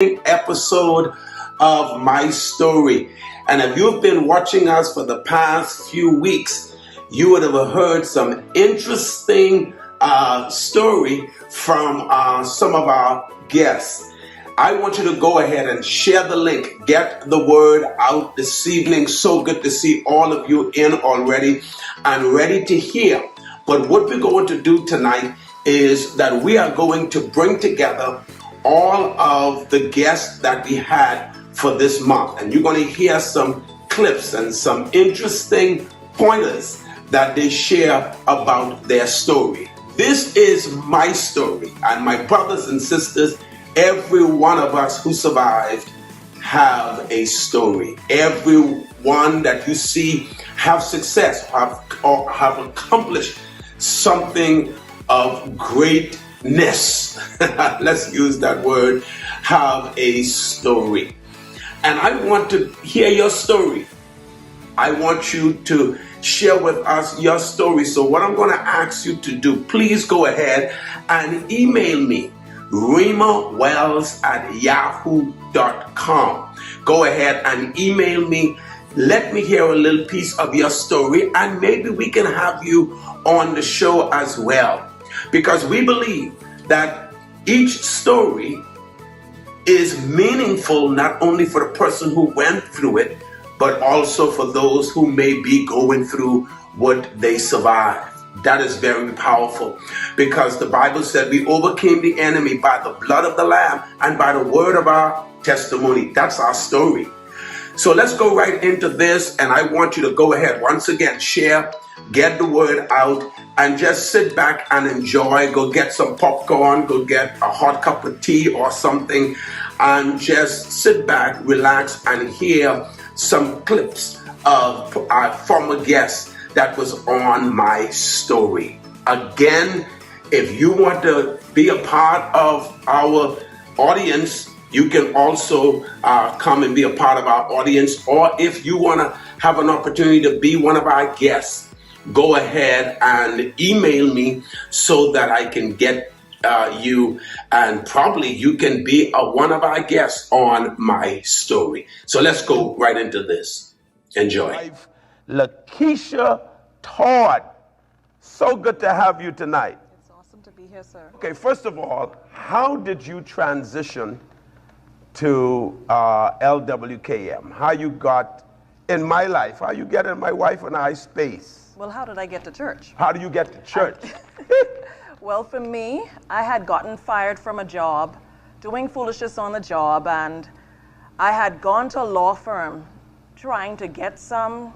episode of My Story. And if you've been watching us for the past few weeks, you would have heard some interesting story from some of our guests. I want you to go ahead and share the link. Get the word out this evening. So good to see all of you in already and ready to hear. But what we're going to do tonight is that we are going to bring together all of the guests that we had for this month. And you're going to hear some clips and some interesting pointers that they share about their story. This is my story, and my brothers and sisters, every one of us who survived have a story. Everyone that you see have success, have accomplished something of greatness. Let's use that word, have a story. And I want to hear your story. I want you to share with us your story. So what I'm going to ask you to do, please go ahead and email me, RhemaWells@yahoo.com. Go ahead and email me. Let me hear a little piece of your story, and maybe we can have you on the show as well. Because we believe that each story is meaningful not only for the person who went through it, but also for those who may be going through what they survived. That is very powerful, because the Bible said we overcame the enemy by the blood of the Lamb and by the word of our testimony. That's our story. So let's go right into this, and I want you to go ahead, once again, share, get the word out, and just sit back and enjoy. Go get some popcorn, go get a hot cup of tea or something, and just sit back, relax, and hear some clips of our former guests that was on My Story. Again, if you want to be a part of our audience, you can also come and be a part of our audience. Or if you want to have an opportunity to be one of our guests, go ahead and email me so that I can get you, and probably you can be one of our guests on My Story. So let's go right into this. Enjoy. Lakeisha Todd, so good to have you tonight. It's awesome to be here, sir. Okay, first of all, how did you transition to LWKM? How you got in my life? How you get in my wife and I space? Well, how did I get to church? How do you get to church? Well, for me, I had gotten fired from a job, doing foolishness on the job, and I had gone to a law firm trying to get some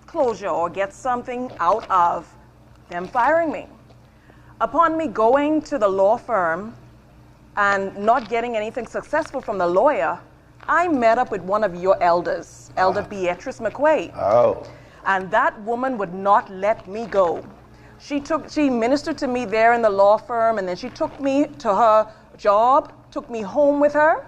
closure or get something out of them firing me. Upon me going to the law firm and not getting anything successful from the lawyer, I met up with one of your elders, Elder Beatrice McQuaid. Oh. And that woman would not let me go. She ministered to me there in the law firm, and then she took me to her job, took me home with her.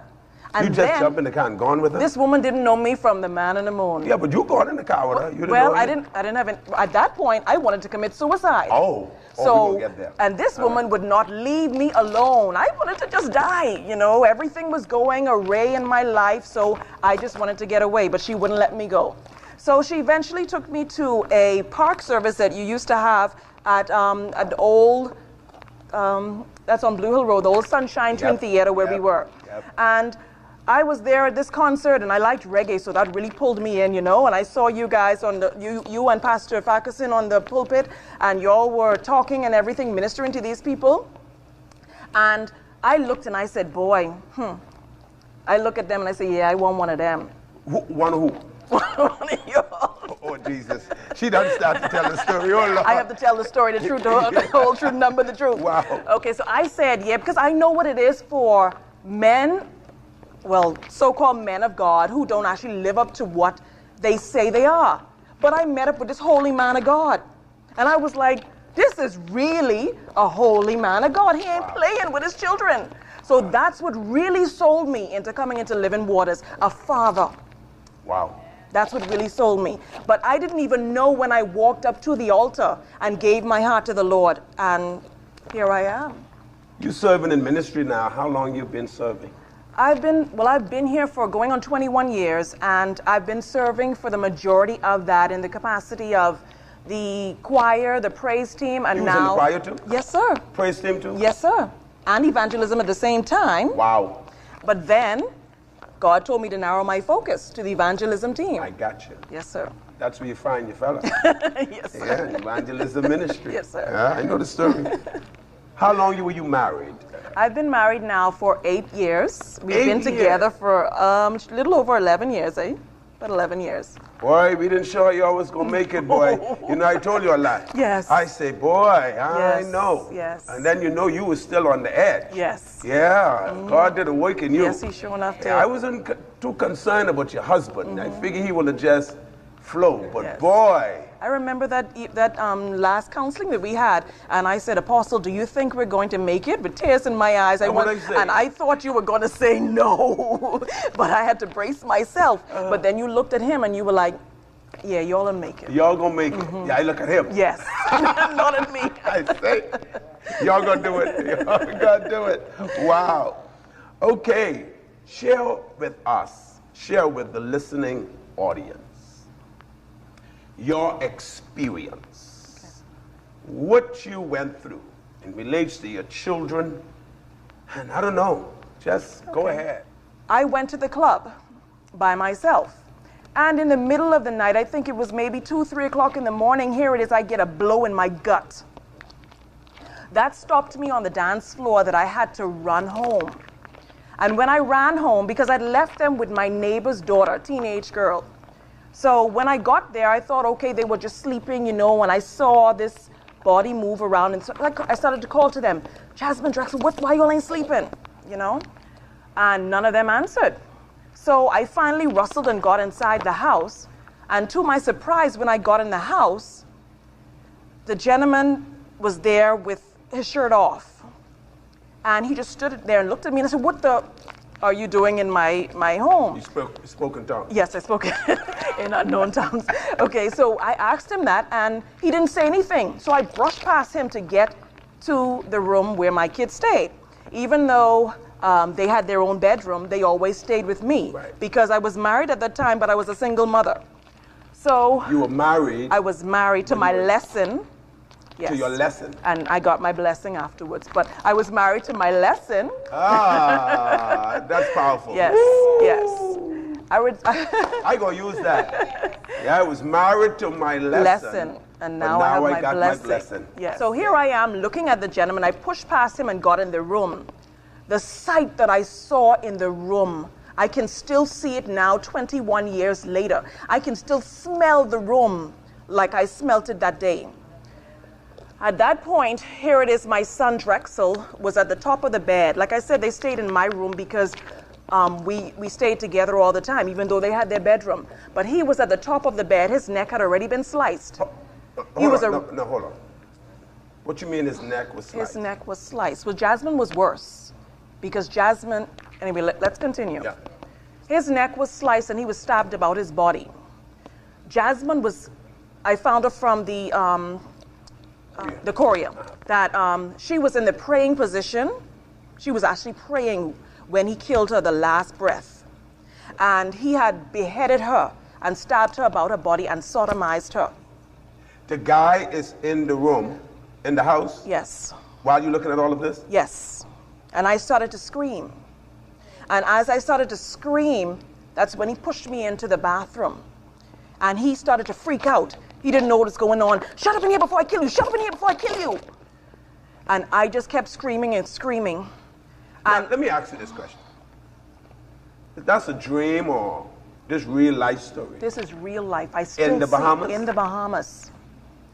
And you just jumped in the car and gone with her? This woman didn't know me from the man in the moon. Yeah, but you gone in the car with her. You didn't well, know I didn't have it. At that point, I wanted to commit suicide. Oh, so, we're gonna get there. And this woman would not leave me alone. I wanted to just die, you know. Everything was going array in my life, so I just wanted to get away, but she wouldn't let me go. So she eventually took me to a park service that you used to have at an old, that's on Blue Hill Road, the old Sunshine Twin Theater where we were. And I was there at this concert, and I liked reggae, so that really pulled me in, you know. And I saw you guys on you and Pastor Farquharson on the pulpit, and y'all were talking and everything, ministering to these people. And I looked and I said, boy, I look at them and I say, yeah, I want one of them. One of who? One of y'all. Oh, Jesus. She doesn't start to tell the story. Oh, Lord. I have to tell the story, the truth, the whole truth, number, the truth. Wow. Okay, so I said, yeah, because I know what it is for men, well, so-called men of God, who don't actually live up to what they say they are. But I met up with this holy man of God. And I was like, this is really a holy man of God. He ain't playing with his children. So that's what really sold me into coming into Living Waters, a father. Wow. That's what really sold me. But I didn't even know when I walked up to the altar and gave my heart to the Lord. And here I am. You serving in ministry now. How long you been serving? I've been here for going on 21 years, and I've been serving for the majority of that in the capacity of the choir, the praise team, and You was now... in the choir too? Yes, sir. Praise team too? Yes, sir. And evangelism at the same time. Wow. But then, God told me to narrow my focus to the evangelism team. I got you. Yes, sir. That's where you find your fella. Yes, sir. Yeah, evangelism ministry. Yes, sir. Yeah, I know the story. How long were you married? I've been married now for 8 years. We've 8 been together years. for a little over 11 years, eh? About 11 years. Boy, we didn't show you always gonna make it, boy. You know, I told you a lot. Yes. I say, boy, I Yes, know. yes. And then you know you were still on the edge. Yes. Yeah, God did a work in you. Yes, he sure enough did. Yeah, I wasn't too concerned about your husband. I figured he would have just flow. But Yes. boy, I remember that last counseling that we had, and I said, Apostle, do you think we're going to make it? With tears in my eyes, And what'd I say? and I thought you were going to say no, but I had to brace myself. But then you looked at him and you were like, yeah, y'all will make it. y'all gonna make it. Yeah, I look at him. Yes, not at me. I say, y'all gonna do it. Y'all gonna do it. Wow. Okay, share with us, share with the listening audience your experience, what you went through in relates to your children, and I don't know, just go ahead. I went to the club by myself. And in the middle of the night, I think it was maybe 2, 3 o'clock in the morning, here it is, I get a blow in my gut. That stopped me on the dance floor that I had to run home. And when I ran home, because I'd left them with my neighbor's daughter, teenage girl. So when I got there, I thought, okay, they were just sleeping, you know, and I saw this body move around. And so I started to call to them, Jasmine, Drexel, why you all ain't sleeping, you know? And none of them answered. So I finally rustled and got inside the house. And to my surprise, when I got in the house, the gentleman was there with his shirt off. And he just stood there and looked at me and I said, what the are you doing in my home? You spoke in tongues. Yes, I spoke in unknown tongues. Okay, so I asked him that and he didn't say anything. So I brushed past him to get to the room where my kids stayed. Even though they had their own bedroom, they always stayed with me. Right. Because I was married at that time, but I was a single mother. So You were married I was married to my lesson. Yes. to your lesson. And I got my blessing afterwards. But I was married to my lesson. Ah, that's powerful. Yes, yes. I would. I gonna use that. Yeah, I was married to my lesson. And but now I have my got blessing. my blessing. Yes. So here I am looking at the gentleman. I pushed past him and got in the room. The sight that I saw in the room, I can still see it now, 21 years later. I can still smell the room like I smelt it that day. At that point, here it is, my son Drexel was at the top of the bed. Like I said, they stayed in my room because we stayed together all the time, even though they had their bedroom. But he was at the top of the bed. His neck had already been sliced. Hold on. What you mean his neck was sliced? His neck was sliced. Well, Jasmine was worse because Jasmine, anyway, let's continue. Yeah. His neck was sliced and he was stabbed about his body. Jasmine was, I found her from the Korea, that she was in the praying position. She was actually praying when he killed her the last breath. And he had beheaded her and stabbed her about her body and sodomized her. The guy is in the room, in the house, Yes, while you're looking at all of this? yes. And I started to scream. And as I started to scream, that's when he pushed me into the bathroom. And he started to freak out. He didn't know what was going on. Shut up in here before I kill you. Shut up in here before I kill you. And I just kept screaming and screaming. Now, let me ask you this question. If that's a dream or this real life story? This is real life. I still In the see Bahamas? in the Bahamas.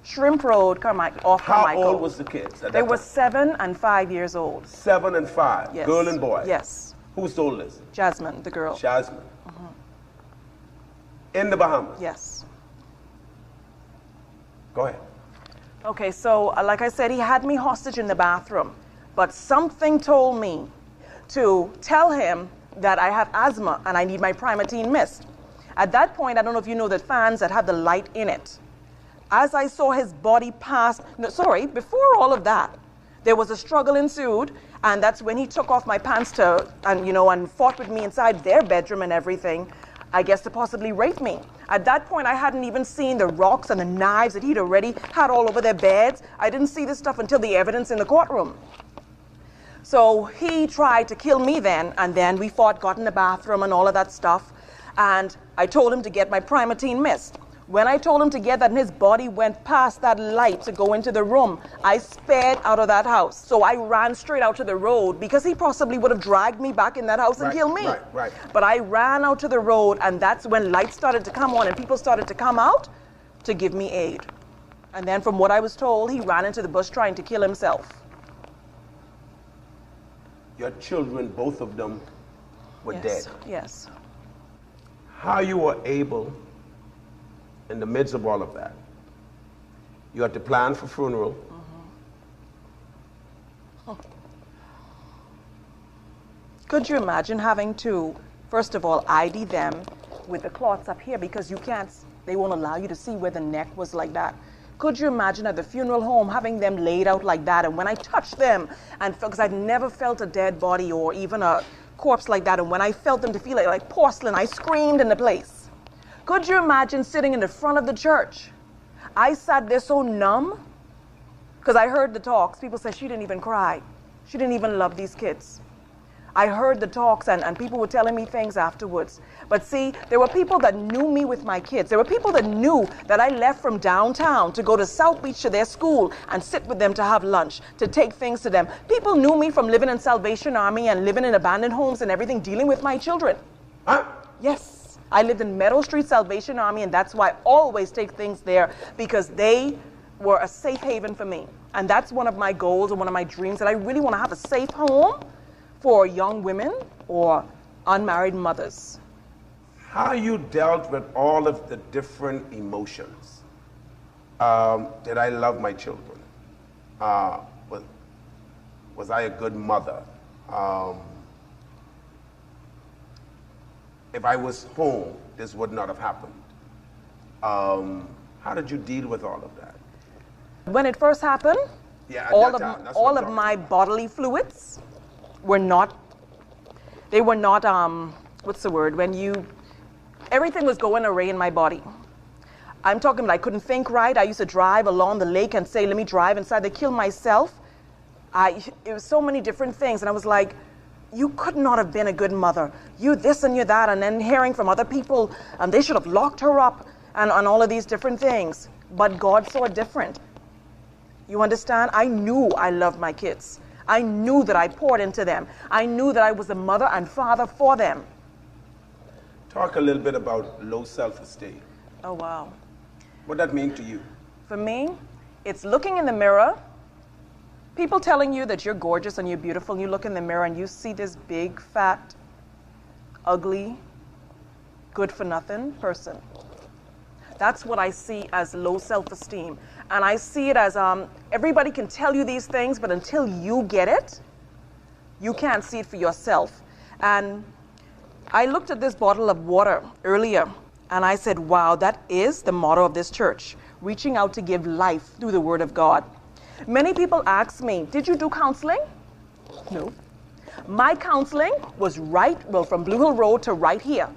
Shrimp Road, off How Carmichael. old was the kids at They that were time? 7 and 5 years old. 7 and 5, Yes. girl and boy? Yes. Who's the oldest? Jasmine, the girl. Jasmine. In the Bahamas? Yes. Go ahead. Okay, so like I said, he had me hostage in the bathroom. But something told me to tell him that I have asthma and I need my Primatene Mist. At that point, I don't know if you know the fans that have the light in it. As I saw his body pass, no, sorry, before all of that, there was a struggle ensued, And that's when he took off my pants and fought with me inside their bedroom and everything, I guess to possibly rape me. At that point, I hadn't even seen the rocks and the knives that he'd already had all over their beds. I didn't see this stuff until the evidence in the courtroom. So he tried to kill me then, and then we fought, got in the bathroom and all of that stuff. And I told him to get my Primatene mist. When I told him to get that and his body went past that light to go into the room, I sped out of that house. So I ran straight out to the road because he possibly would have dragged me back in that house and killed me. Right. But I ran out to the road, and that's when lights started to come on and people started to come out to give me aid. And then from what I was told, he ran into the bush trying to kill himself. Your children, both of them, were dead. Yes. How you were able, in the midst of all of that, you had to plan for funeral. Could you imagine having to, first of all, ID them with the cloths up here because they won't allow you to see where the neck was like that. Could you imagine at the funeral home having them laid out like that? And when I touched them, and because I'd never felt a dead body or even a corpse like that, and when I felt them to feel like porcelain, I screamed in the place. Could you imagine sitting in the front of the church? I sat there so numb because I heard the talks. People said she didn't even cry. She didn't even love these kids. I heard the talks and people were telling me things afterwards. But see, there were people that knew me with my kids. There were people that knew that I left from downtown to go to South Beach to their school and sit with them to have lunch, to take things to them. People knew me from living in Salvation Army and living in abandoned homes and everything, dealing with my children. Huh? Yes. I lived in Meadow Street Salvation Army, and that's why I always take things there, because they were a safe haven for me. And that's one of my goals and one of my dreams, that I really want to have a safe home for young women or unmarried mothers. How you dealt with all of the different emotions. Did I love my children? Was I a good mother? If I was home, this would not have happened. How did you deal with all of that? When it first happened, all of my bodily fluids were not, what's the word? Everything was going array in my body. I'm talking about I couldn't think right. I used to drive along the lake and say, let me drive inside. They kill myself. It was so many different things. And I was like, you could not have been a good mother. You this and you that. And then hearing from other people, and they should have locked her up and all of these different things. But God saw it different. You understand? I knew I loved my kids. I knew that I poured into them. I knew that I was a mother and father for them. Talk a little bit about low self-esteem. Oh, wow. What that mean to you? For me, it's looking in the mirror, people telling you that you're gorgeous and you're beautiful, and you look in the mirror and you see this big, fat, ugly, good-for-nothing person. That's what I see as low self-esteem. And I see it as everybody can tell you these things, but until you get it, you can't see it for yourself. And I looked at this bottle of water earlier, and I said, wow, that is the motto of this church, reaching out to give life through the Word of God. Many people ask me, did you do counseling? No. My counseling was from Blue Hill Road to right here.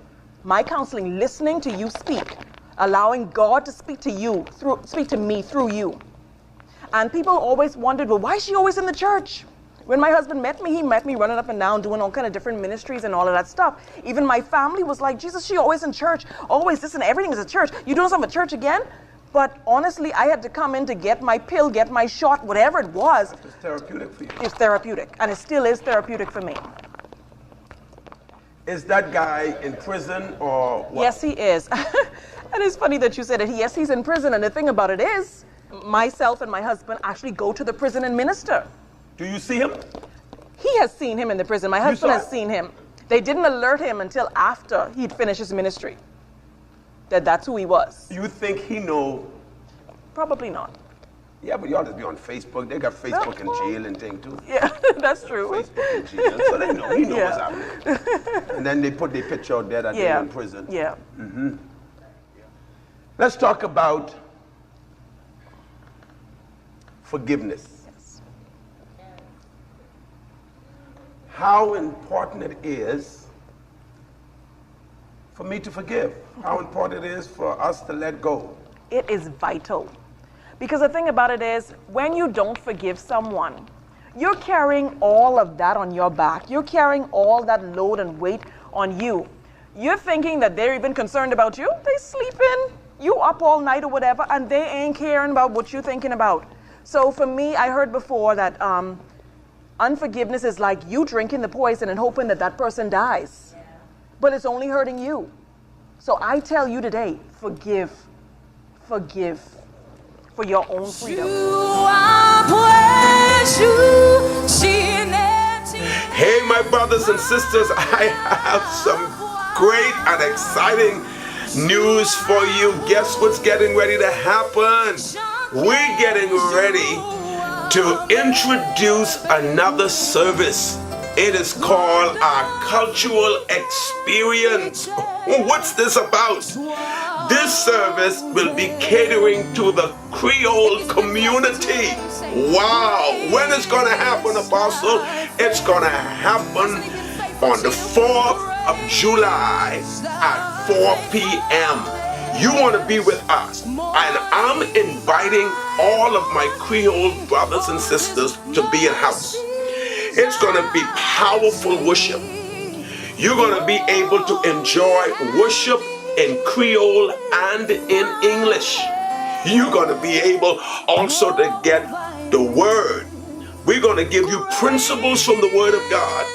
My counseling, listening to you speak, allowing God to speak to me through you. And people always wondered, well, why is she always in the church? When my husband met me, he met me running up and down, doing all kind of different ministries and all of that stuff. Even my family was like, Jesus, she always in church, always this and everything is a church. You doing something at church again? But honestly, I had to come in to get my pill, get my shot, whatever it was. It's therapeutic for you. It's therapeutic, and it still is therapeutic for me. Is that guy in prison or what? Yes, he is. And it's funny that you said it. Yes, he's in prison, and the thing about it is, myself and my husband actually go to the prison and minister. Do you see him? He has seen him in the prison. My husband has seen him. They didn't alert him until after he'd finished his ministry that that's who he was. You think he know? Probably not. Yeah, but you ought to be on Facebook. They got Facebook in jail and thing too. Yeah, that's true. Facebook in jail, so they know. He knows what's happening. And then they put their picture out there that they're in prison. Yeah. Mm-hmm. Let's talk about forgiveness. Yes. how important it is for me to forgive, how important it is for us to let go. It is vital. Because the thing about it is, when you don't forgive someone, you're carrying all of that on your back. You're carrying all that load and weight on you. You're thinking that they're even concerned about you. They sleeping, you up all night or whatever, and they ain't caring about what you're thinking about. So for me, I heard before that unforgiveness is like you drinking the poison and hoping that that person dies. But it's only hurting you. So I tell you today, forgive. Forgive for your own freedom. Hey, my brothers and sisters, I have some great and exciting news for you. Guess what's getting ready to happen? We're getting ready to introduce another service. It is called our cultural experience. What's this about? This service will be catering to the Creole community. Wow! When it's going to happen, Apostle? It's going to happen on the 4th of July at 4 p.m. You want to be with us. And I'm inviting all of my Creole brothers and sisters to be in house. It's going to be powerful worship. You're going to be able to enjoy worship in Creole and in English. You're going to be able also to get the word. We're going to give you principles from the word of God.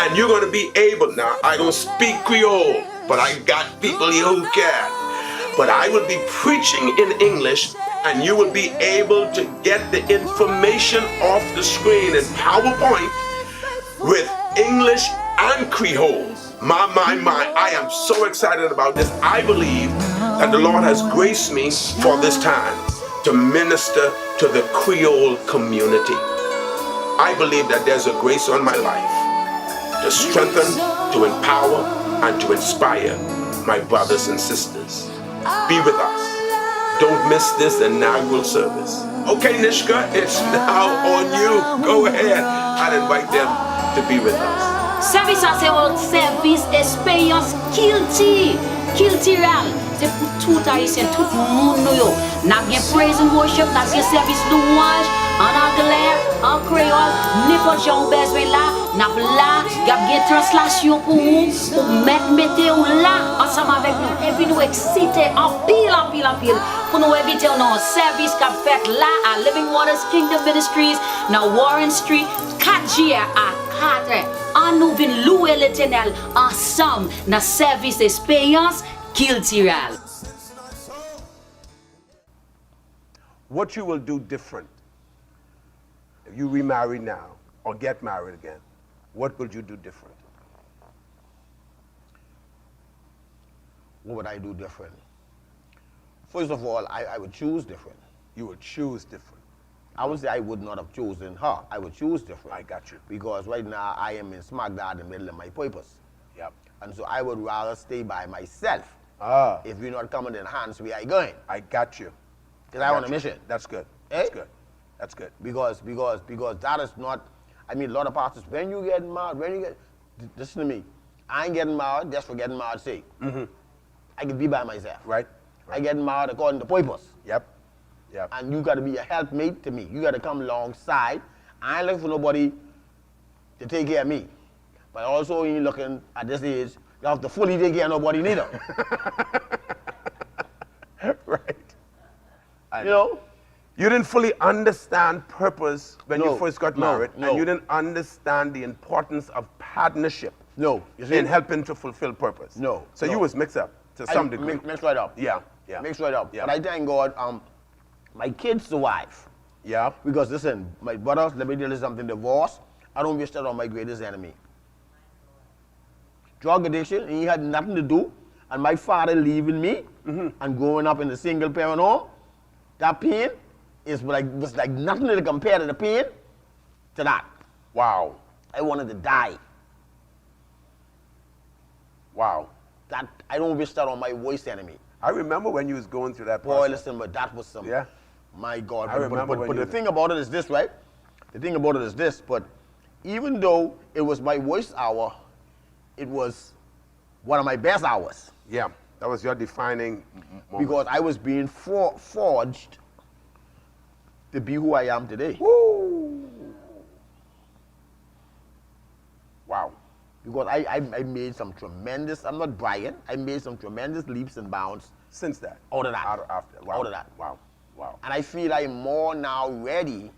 And you're going to be able, now I don't speak Creole, but I got people here who can. But I will be preaching in English, and you will be able to get the information off the screen in PowerPoint with English and Creole. My, I am so excited about this. I believe that the Lord has graced me for this time to minister to the Creole community. I believe that there's a grace on my life to strengthen, to empower, and to inspire my brothers and sisters. Be with us. Don't miss this inaugural service. Okay, Nishka, it's now on you. Go ahead and invite them to be with us. Service à service expérience culturelle. C'est pour tout haïtien, tout le monde yo. N'a bien praise and worship, n'a bien service louange en anglais, en créole, n'importe où besoin là, n'a là, gap bien translation pour vous, pour mettre là ensemble avec nous. Et puis nous exciter en pile pour nous inviter dans service qu'a fait là à Living Waters Kingdom Ministries dans Warren Street 4G à 4. En nous venons louer l'Éternel ensemble dans service expérience culturelle. What you will do different if you remarry now or get married again, what will you do different? What would I do different? First of all, I would choose different. You would choose different. I would say I would not have chosen her. I would choose different. I got you. Because right now I am in smack dab in the middle of my purpose. Yep. And so I would rather stay by myself. If you're not coming in hands, where I going? I got you. Because I want a mission. That's good. Eh? That's good. That's good. Because that is not, I mean, a lot of pastors, when you get married, listen to me, I ain't getting married just for getting married sake. Mm-hmm. I can be by myself. Right. I get married according to purpose. Yep. Yep. And you got to be a helpmate to me. You got to come alongside. I ain't looking for nobody to take care of me. But also, when you're looking at this age, you have to fully take care of nobody neither. Right. You know? You didn't fully understand purpose when you first got married, and you didn't understand the importance of partnership. No. You see? In helping to fulfill purpose. No. So you was mixed up to some degree. Mixed right up. Yeah. Yeah. Mixed right up. Yeah. But I thank God, my kids survive. Yeah. Because listen, my brothers, let me tell you something, divorce, I don't wish that on my greatest enemy. Drug addiction, and he had nothing to do, and my father leaving me and growing up in a single parent home, that pain was like nothing to compare to the pain to that. Wow. I wanted to die. Wow. That I don't wish that on my worst enemy. I remember when you was going through that process. Boy, listen, but that was some. Yeah. My God. I remember But the thing about it is this, right? The thing about it is this, but even though it was my worst hour, it was one of my best hours. Yeah, that was your defining moment. Because I was being forged to be who I am today. Woo! Wow. Because I made some tremendous, I'm not bragging, I made some tremendous leaps and bounds. Since that? Out of that. After. Wow. Out of that. Wow. Wow. And I feel I'm more now ready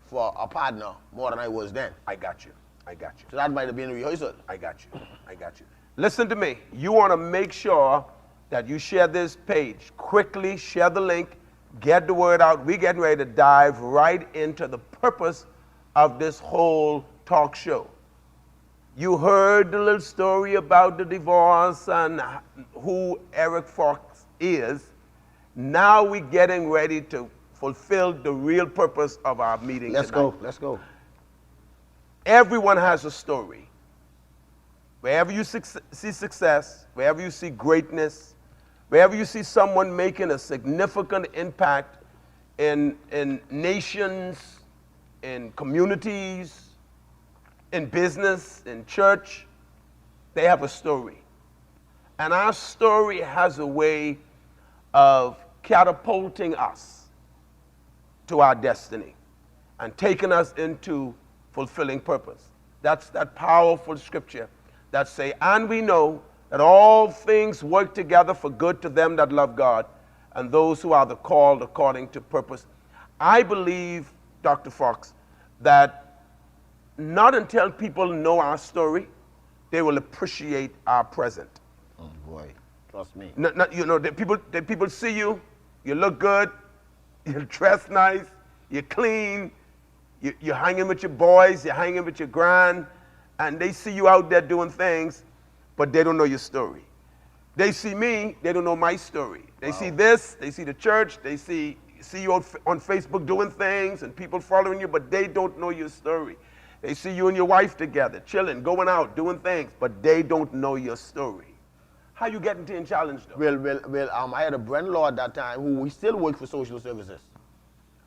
for a partner more than I was then. I got you. I got you. So that might have been a rehearsal. I got you. I got you. Listen to me. You want to make sure that you share this page. Quickly share the link. Get the word out. We're getting ready to dive right into the purpose of this whole talk show. You heard the little story about the divorce and who Eric Fox is. Now we're getting ready to fulfill the real purpose of our meeting Let's tonight. go. Let's go. Everyone has a story. Wherever you see success, wherever you see greatness, wherever you see someone making a significant impact in nations, in communities, in business, in church, they have a story. And our story has a way of catapulting us to our destiny and taking us into fulfilling purpose. That's that powerful scripture that say, and we know that all things work together for good to them that love God and those who are the called according to purpose. I believe, Dr. Fox, that not until people know our story, they will appreciate our present. Oh boy, trust me. The people see you, you look good, you dress nice, you're clean, you're hanging with your boys, you're hanging with your grand, and they see you out there doing things, but they don't know your story. They see me, they don't know my story. They see this, they see the church, they see you on Facebook doing things and people following you, but they don't know your story. They see you and your wife together, chilling, going out, doing things, but they don't know your story. How you getting to challenge though? Well, I had a brother-in-law at that time who we still worked for social services.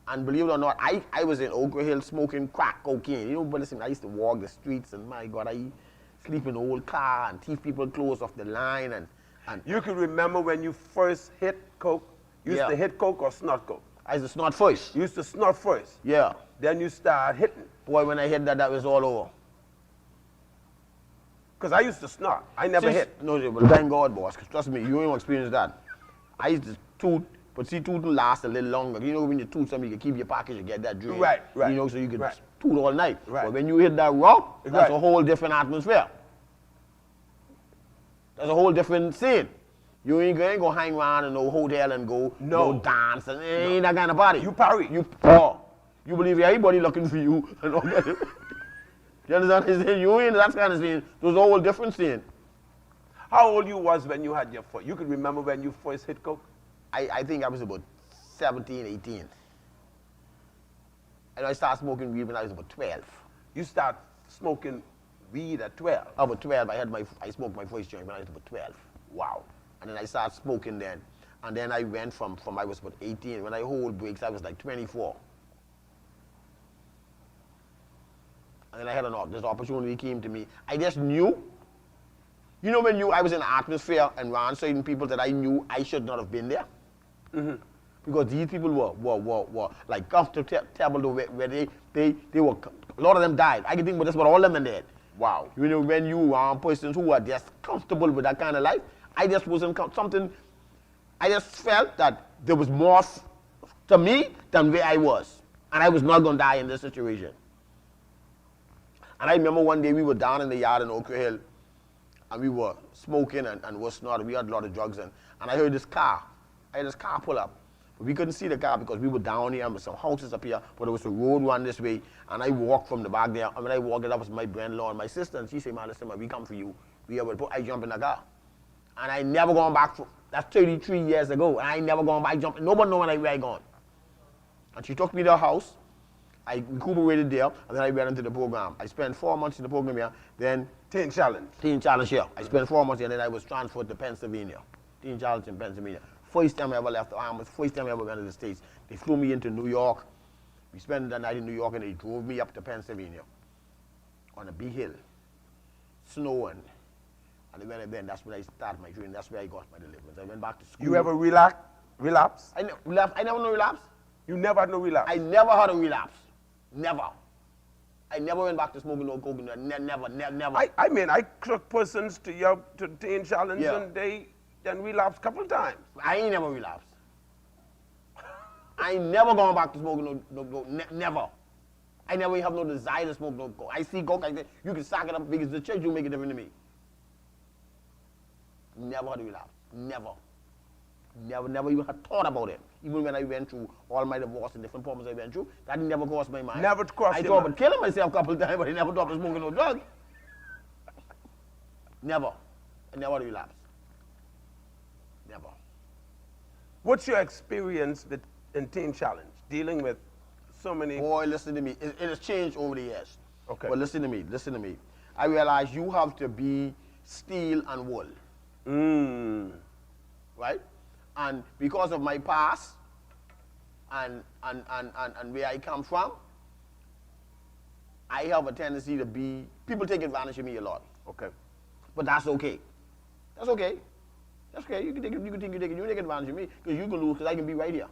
And believe it or not, I was in Oak Hill smoking crack cocaine. You know, but listen, I used to walk the streets and my God, I sleep in an old car and thief people clothes off the line and you can remember when you first hit coke? You used to hit coke or snort coke? I used to snort first. You used to snort first? Yeah. Then you start hitting. Boy, when I hit that was all over. Because I used to snort. I never hit. No, but thank God, boss. 'Cause trust me, you ain't experience that. I used to toot, but see, tooting lasts a little longer. You know, when you toot something, you can keep your pocket, you get that drink. Right. You know, so you can Right. toot all night. Right. But when you hit that rock, that's Right. a whole different atmosphere. That's a whole different scene. You ain't gonna hang around in no hotel and go dance and ain't that kind of party. You party. You believe everybody looking for you and all that. You understand what I'm saying? You ain't that kind of scene. There's a whole different scene. How old you was when you had your first? You could remember when you first hit coke? I think I was about 17, 18. And I started smoking weed when I was about 12. You start smoking weed at 12? About 12, I smoked my first joint when I was about 12. Wow. And then I started smoking then. And then I went from I was about 18. When I hold breaks, I was like 24. And then I had this opportunity came to me. I just knew. You know when I was in the atmosphere and around certain people that I knew I should not have been there? Mm-hmm. Because these people were like comfortable where they were, a lot of them died. I can think about this, but all of them dead. Wow. You know, when you are persons who are just comfortable with that kind of life, I just wasn't I just felt that there was more to me than where I was. And I was not going to die in this situation. And I remember one day we were down in the yard in Oak Hill, and we were smoking and was snorting. We had a lot of drugs in. And I heard this car. I had this car pull up. But we couldn't see the car because we were down here and with some houses up here, but there was a road run this way. And I walked from the back there. And when I walked, that was my brother-in-law and my sister. And she said, man, listen, man, we come for you. I jump in the car. And I never gone back. That's 33 years ago. And I never gone back jumping. Nobody know where I gone. And she took me to her house. I recuperated there, and then I went into the program. I spent 4 months in the program here, then Teen Challenge here. I spent 4 months here, and then I was transferred to Pennsylvania. Teen Challenge in Pennsylvania. First time I ever left the Army, first time I ever went to the States. They flew me into New York. We spent the night in New York, and they drove me up to Pennsylvania. on a big hill, snowing. And then that's when I started my journey. That's where I got my deliverance. I went back to school. You ever relapse? I never no relapse. You never had no relapse? I never had a relapse. Never. I never went back to smoking no coke. Never. I mean, I took persons to teen challenge Yeah. and they then relapsed a couple of times. I ain't never relapsed. I ain't never gone back to smoking never. I never have no desire to smoke no coke. I see coke, you can sock it up because the church will make it different to me. Never had a relapse. Never even had thought about it. Even when I went through all my divorce and different problems I went through, that never crossed my mind. Never crossed I your thought mind. about killing myself a couple of times, but I never thought about smoking no drug. Never. I never had a relapse. Never. What's your experience in teen challenge, dealing with so many? Boy, listen to me. It has changed over the years. Okay. But listen to me. I realize you have to be steel and wool. Right? And because of my past and where I come from, I have a tendency to be, people take advantage of me a lot. Okay. But that's okay. That's okay. That's okay. You can take advantage of me because you can lose because I can be right here.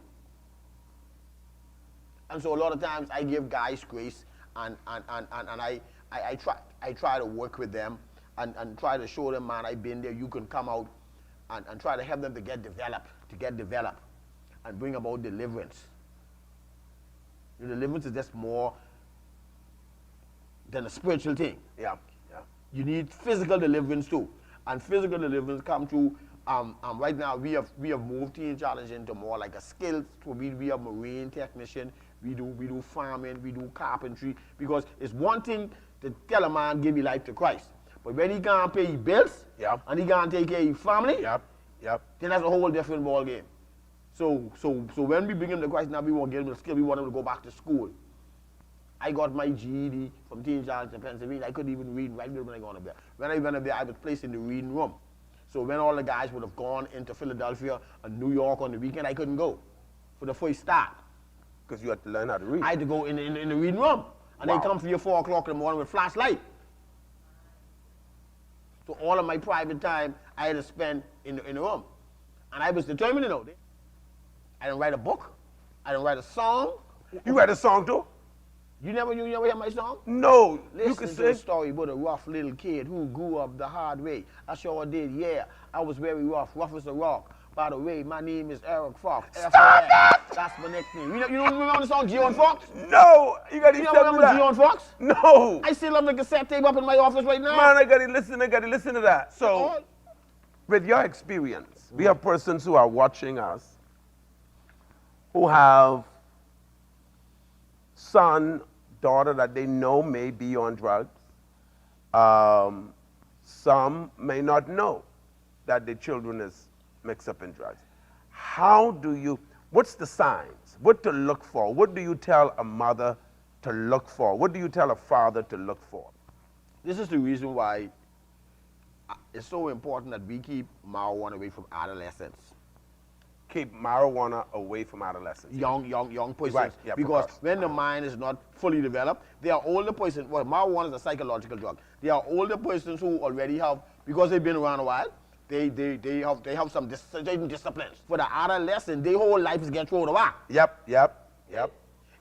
And so a lot of times I give guys grace and I try to work with them and try to show them, man, I've been there, you can come out and try to help them to get developed and bring about deliverance. You know, deliverance is just more than a spiritual thing. Yeah. You need physical deliverance too. And physical deliverance come through, right now we have moved Teen Challenge into more like a skill. So we have marine technician, we do farming, we do carpentry, because it's one thing to tell a man give your life to Christ. But when he can't pay his bills, Yep. and he can't take care of his family, Yep. then that's a whole different ball game. So when we bring him to Christ now, we want to get him a skill, we want him to go back to school. I got my GED from Teen Challenge in Pennsylvania. I couldn't even read right when I got up there. When I went up there, I was placed in the reading room. So when all the guys would have gone into Philadelphia and New York on the weekend, I couldn't go for the first start. Because you had to learn how to read. I had to go in the reading room. And Wow. they come 3 or 4 o'clock in the morning with flashlight. So all of my private time, I had to spend in the room. And I was determined to know. I didn't write a book. I didn't write a song. You write a song too? You never hear my song? No. Listen you can to sing. a story about a rough little kid who grew up the hard way. I sure did, yeah. I was very rough as a rock. By the way, my name is Eric Fox. Stop it! That's my nickname. You don't remember the song Geo and Fox? No. You got to You tell don't me remember Geo that. and Fox? No. I still have the cassette tape up in my office right now. Man, I got to listen to that. So, with your experience, we have persons who are watching us who have son, daughter that they know may be on drugs. Some may not know that their children is mixed up in drugs. What's the signs? What to look for? What do you tell a mother to look for? What do you tell a father to look for? This is the reason why it's so important that we keep marijuana away from adolescents. Keep marijuana away from adolescents. Young persons. Right, yeah, of because course. when the mind is not fully developed, they are older persons. Well, marijuana is a psychological drug. They are older persons who already have, because they've been around a while, they have some certain disciplines. For the adolescent, their whole life is getting thrown away. Yep.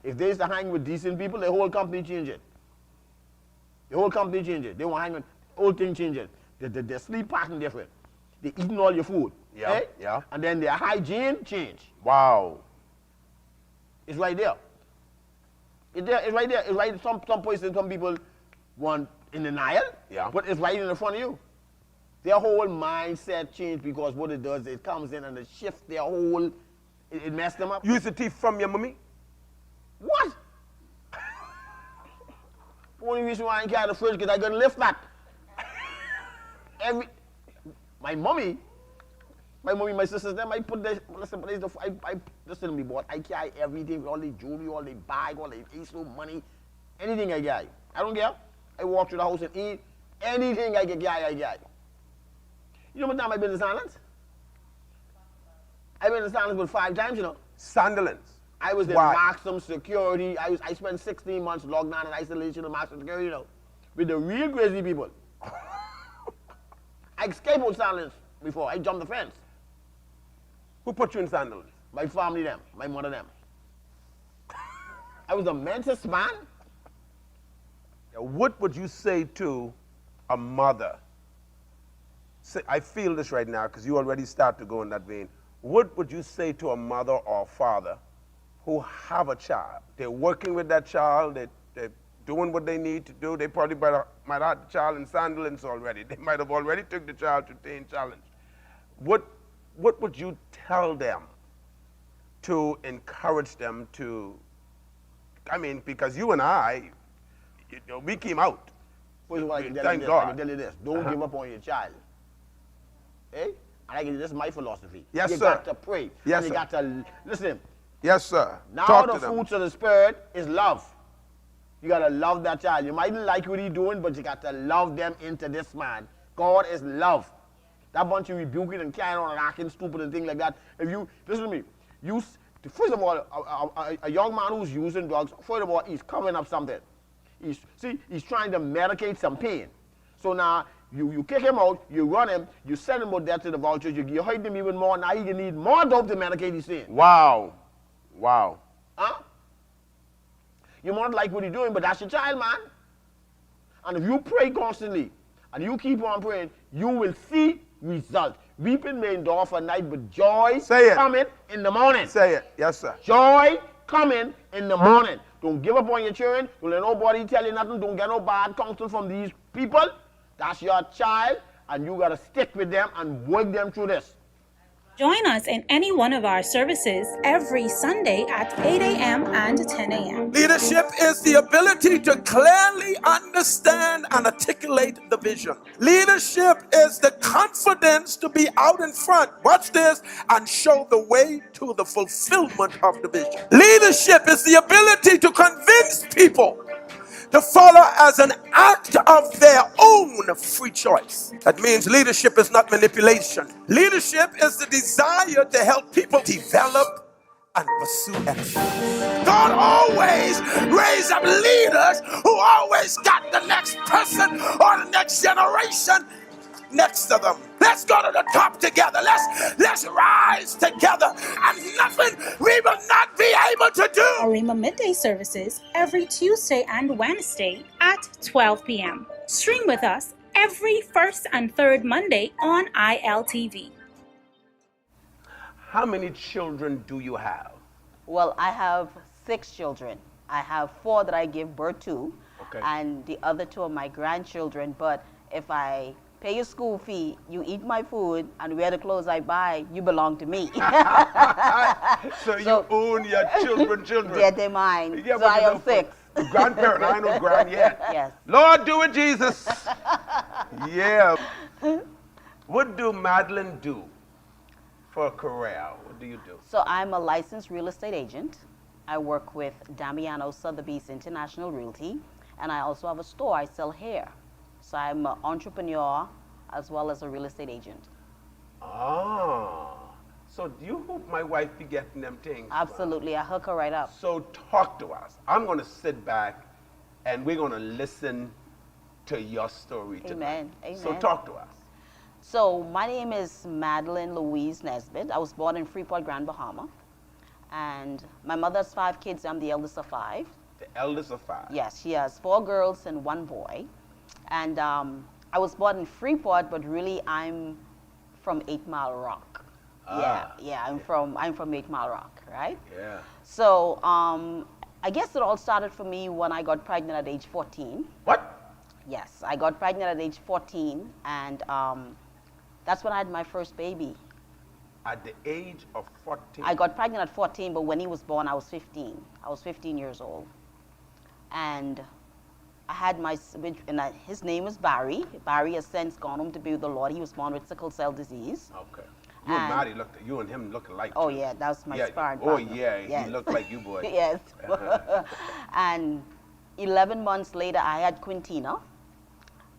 If they used to hang with decent people, the whole company change it. The whole company change it. They won't hang with, whole thing change it. Their sleep pattern different. They eating all your food. Yeah, eh? yeah. And then their hygiene change. Wow. It's right there. It's right there. It's right. Some persons, some people want in denial. Yeah. But it's right in front of you. Their whole mindset change because what it does, it comes in and it shifts their whole. It messed them up. You used to thief from your mommy? What? Only reason why I ain't carry the fridge because I couldn't lift that. My mommy, my sisters, them, I put this, listen to me, boy. I carry everything, all the jewelry, all the bag, all the ASO money, anything I carry. I don't care. I walk through the house and eat. Anything I can carry, I carry. You know what time I've been in silence? I've been in silence for 5 times, you know. Sandalins. I was in Why? maximum security. I spent 16 months locked down in isolation in maximum security, you know. with the real crazy people. I escaped with sandals before. I jumped the fence. Who put you in sandals? My family them, my mother them. I was the mentest man. What would you say to a mother? I feel this right now because you already start to go in that vein. What would you say to a mother or father who have a child? They're working with that child. They're doing what they need to do. They probably might have the child in sandals already. They might have already took the child to teen challenge. What would you tell them to encourage them to, I mean, because you and I, we came out. First of all, I can Thank God. tell you this. Don't give up on your child. Eh? And I can, this is my philosophy. Yes, you sir. got to pray. Yes, and you sir. got to, listen. Yes, sir. Now Talk the to them. fruits of the Spirit is love. You got to love that child. You mightn't like what he's doing, but you got to love them into this man. God is love. That bunch of rebuking and carrying on and acting stupid and things like that. If you, listen to me, first of all, a young man who's using drugs, first of all, he's covering up something. He's trying to medicate some pain. So now, you kick him out, you run him, you send him out there to the vultures, you hurt him even more, now he can need more dope to medicate his sin. Wow. Wow. Huh? You might not like what he's doing, but that's your child, man. And if you pray constantly, and you keep on praying, you will see results. Weeping may endure for a night, but joy coming in the morning. Say it. Yes, sir. Joy coming in the morning. Don't give up on your children. Don't let nobody tell you nothing. Don't get no bad counsel from these people. That's your child, and you got to stick with them and work them through this. Join us in any one of our services every Sunday at 8 a.m. and 10 a.m. Leadership is the ability to clearly understand and articulate the vision. Leadership is the confidence to be out in front, watch this, and show the way to the fulfillment of the vision. Leadership is the ability to convince people to follow as an act of their own free choice. That means leadership is not manipulation. Leadership is the desire to help people develop and pursue excellence. God always raised up leaders who always got the next person or the next generation next to them. Let's go to the top together. Let's rise together, and nothing we will not be able to do. Our Rhema midday services every Tuesday and Wednesday at 12 p.m. Stream with us every first and third Monday on ILTV. How many children do you have? Well, I have 6 children. I have 4 that I give birth to, and the other 2 are my grandchildren. But if I pay your school fee, you eat my food, and wear the clothes I buy, you belong to me. So you own your children. Yeah, they're mine. Yeah, so I have 6. Grandparent, I ain't no grand yet. Yes. Lord, do it, Jesus. Yeah. What do Madeline do for a career? What do you do? So I'm a licensed real estate agent. I work with Damiano Sotheby's International Realty, and I also have a store. I sell hair. So I'm an entrepreneur as well as a real estate agent. Ah, so you hope my wife be getting them things? Absolutely, I hook her right up. So talk to us. I'm going to sit back and we're going to listen to your story tonight. Amen. Amen. So talk to us. So my name is Madeline Louise Nesbitt. I was born in Freeport, Grand Bahama. And my mother has 5 kids. I'm the eldest of 5. The eldest of 5? Yes, she has 4 girls and 1 boy. And I was born in Freeport, but really I'm from 8 Mile Rock. I'm from 8 Mile Rock, right? Yeah. So I guess it all started for me when I got pregnant at age 14. What? Yes, I got pregnant at age 14, and that's when I had my first baby. At the age of 14? I got pregnant at 14, but when he was born, I was 15. I was 15 years old. And I had his name was Barry. Barry has since gone home to be with the Lord. He was born with sickle cell disease. Okay. You and him look alike. Oh, yeah, that was my sparring partner. partner. Yes. He looked like you, boy. Yes. And 11 months later, I had Quintina.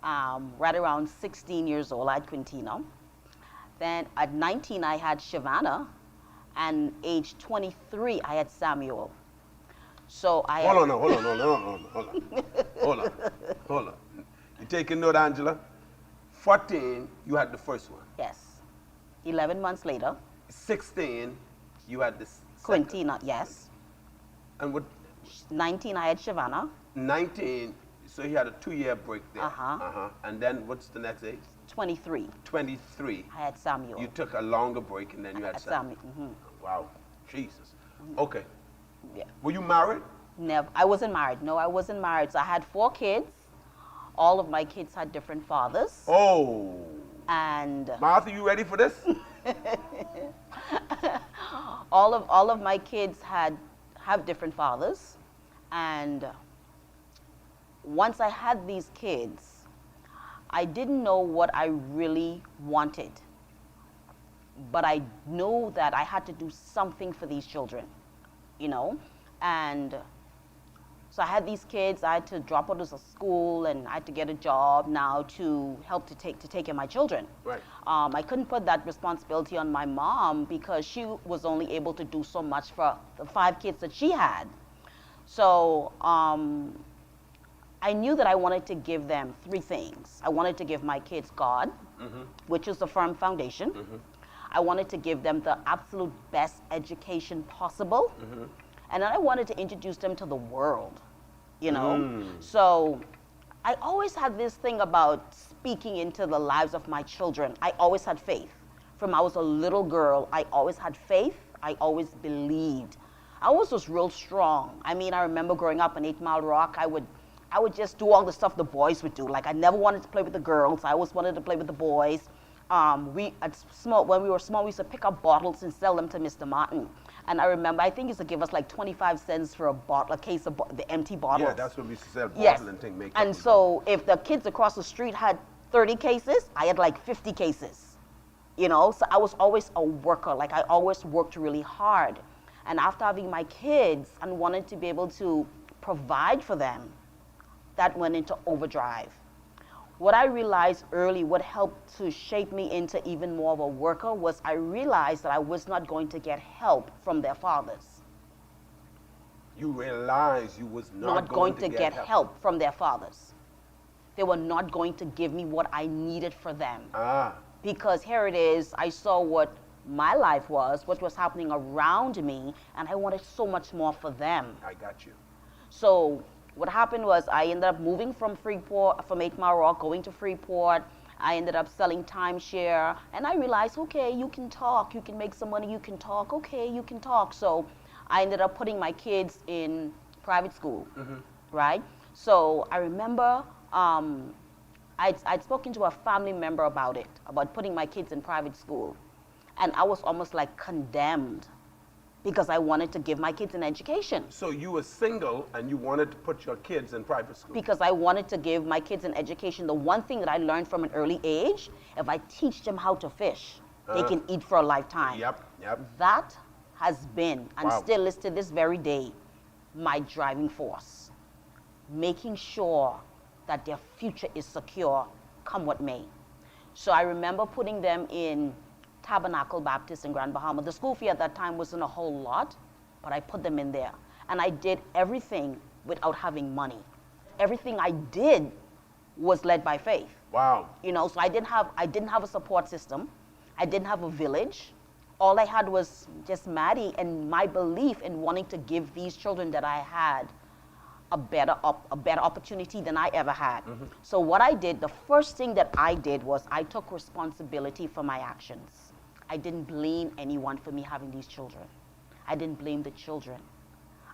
Right around 16 years old, I had Quintina. Then at 19, I had Shavannah. And age 23, I had Samuel. So I Hold on. You taking note, Angela? 14, you had the first one. Yes. 11 months later, 16, you had the second. Quintina, yes. And what? 19, I had Shavana. 19, so you had a 2-year break there. Uh-huh. And then what's the next age? 23, 23. I had Samuel. You took a longer break and then you had Samuel. Wow, Jesus. Okay. Yeah. Were you married? Never. I wasn't married. No, I wasn't married. So I had 4 kids. All of my kids had different fathers. Oh. And Martha, you ready for this? all of my kids have different fathers. And once I had these kids, I didn't know what I really wanted. But I knew that I had to do something for these children, you know? And so I had these kids, I had to drop out of school and I had to get a job now to help to take care of my children. Right. I couldn't put that responsibility on my mom because she was only able to do so much for the 5 kids that she had. So I knew that I wanted to give them 3 things. I wanted to give my kids God, which is a firm foundation. I wanted to give them the absolute best education possible. And then I wanted to introduce them to the world, you know? So I always had this thing about speaking into the lives of my children. I always had faith. From I was a little girl, I always had faith. I always believed. I was just real strong. I mean, I remember growing up in 8 Mile Rock, I would just do all the stuff the boys would do. Like I never wanted to play with the girls. I always wanted to play with the boys. When we were small, we used to pick up bottles and sell them to Mr. Martin. And I remember, I think he used to give us like 25 cents for a case of the empty bottles. Yeah, that's what we used to sell, Yes. bottle and thing. Make And so if the kids across the street had 30 cases, I had like 50 cases. You know, so I was always a worker. Like I always worked really hard. And after having my kids and wanted to be able to provide for them, that went into overdrive. What I realized early, what helped to shape me into even more of a worker, was I realized that I was not going to get help from their fathers. You realized you was not going to get help from their fathers. They were not going to give me what I needed for them. Because here it is, I saw what my life was, what was happening around me, and I wanted so much more for them. I got you. So what happened was I ended up moving from 8 Mile Rock, going to Freeport. I ended up selling timeshare, and I realized, okay, you can talk, you can make some money, you can talk, okay, you can talk. So I ended up putting my kids in private school, right? So I remember I'd spoken to a family member about it, about putting my kids in private school. And I was almost like condemned because I wanted to give my kids an education. So you were single and you wanted to put your kids in private school? Because I wanted to give my kids an education. The one thing that I learned from an early age, if I teach them how to fish, they can eat for a lifetime. Yep. That has been, and Wow. still is to this very day, my driving force. Making sure that their future is secure, come what may. So I remember putting them in Tabernacle Baptist in Grand Bahama. The school fee at that time wasn't a whole lot, but I put them in there. And I did everything without having money. Everything I did was led by faith. Wow. You know, so I didn't have a support system. I didn't have a village. All I had was just Maddie and my belief in wanting to give these children that I had a better opportunity than I ever had. So what I did, the first thing that I did was I took responsibility for my actions. I didn't blame anyone for me having these children. I didn't blame the children.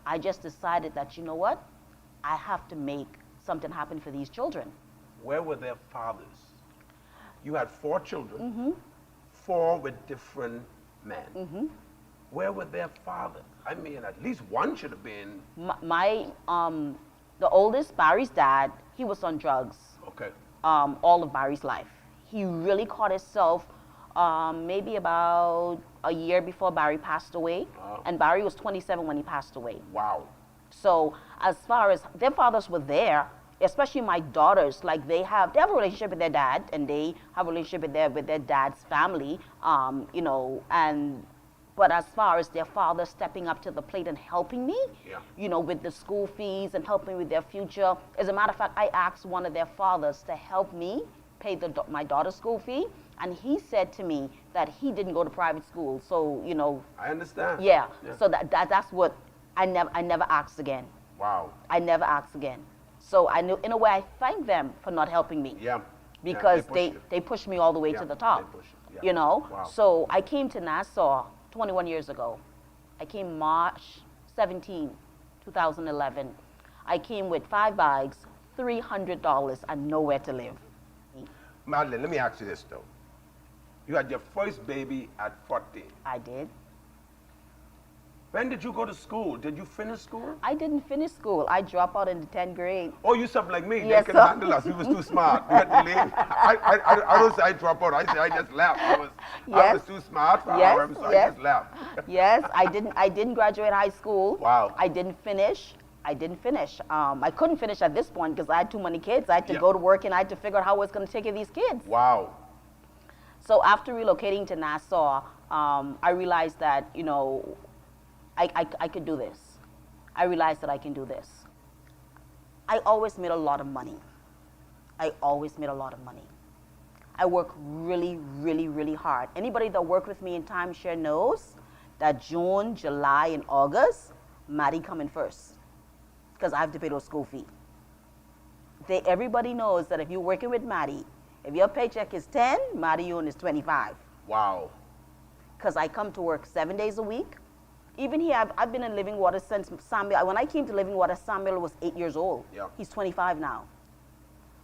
I just decided that, you know what? I have to make something happen for these children. Where were their fathers? You had 4 children, 4 with different men. Where were their fathers? I mean, at least one should have been. The oldest, Barry's dad, he was on drugs. Okay. All of Barry's life. He really caught himself maybe about a year before Barry passed away. Wow. And Barry was 27 when he passed away. Wow. So as far as their fathers were there, especially my daughters, like they have a relationship with their dad, and they have a relationship with their dad's family, you know, and But as far as their father stepping up to the plate and helping me, Yeah. you know, with the school fees and helping with their future. As a matter of fact, I asked one of their fathers to help me pay my daughter's school fee, and he said to me that he didn't go to private school. So, you know, I understand. yeah. So that's what I never asked again. Wow. I never asked again. So I knew, in a way, I thank them for not helping me. Yeah. Because Yeah, they pushed me all the way Yeah, to the top. they push you. Yeah. You know? Wow. So I came to Nassau 21 years ago. I came March 17, 2011. I came with 5 bags, $300, and nowhere to live. Madeline, let me ask you this though. You had your first baby at 14. I did. When did you go to school? Did you finish school? I didn't finish school. I dropped out in the 10th grade. Oh, you something like me. Yes, They sir. couldn't handle us. We was too smart. We had to leave. I don't say I dropped out. I say I just left. I was Yes. too smart for Yes, RM, so yes. I just left. Yes, I didn't graduate high school. Wow. I didn't finish. I couldn't finish at this point because I had too many kids. I had to Yeah. go to work and I had to figure out how I was going to take care of these kids. Wow. So after relocating to Nassau, I realized that, you know, I could do this. I realized that I can do this. I always made a lot of money. I work really, really, really hard. Anybody that worked with me in timeshare knows that June, July, and August, Maddie coming first because I have to pay those school fee. Everybody knows that if you're working with Maddie, if your paycheck is 10, Maddie own is 25. Wow. Because I come to work 7 days a week. Even here, I've been in Living Water since Samuel. When I came to Living Water, Samuel was 8 years old. Yeah. He's 25 now.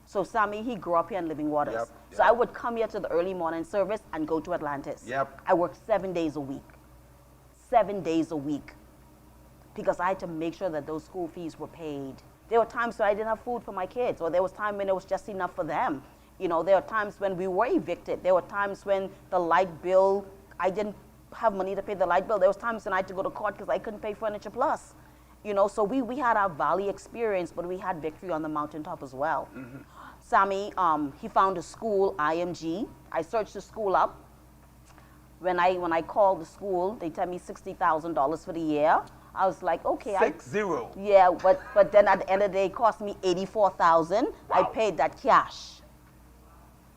So Sammy, he grew up here in Living Waters. Yep, So yep. I would come here to the early morning service and go to Atlantis. Yep. I worked 7 days a week. 7 days a week. Because I had to make sure that those school fees were paid. There were times when I didn't have food for my kids, or there was time when it was just enough for them. You know, there were times when we were evicted. There were times when the light bill, I didn't have money to pay the light bill. There was times when I had to go to court because I couldn't pay Furniture Plus. You know, so we had our valley experience, but we had victory on the mountaintop as well. Mm-hmm. Sammy, he found a school, IMG. I searched the school up. When I called the school, they tell me $60,000 for the year. I was like, okay. 60. Yeah, but then at the end of the day, it cost me $84,000. Wow. I paid that cash.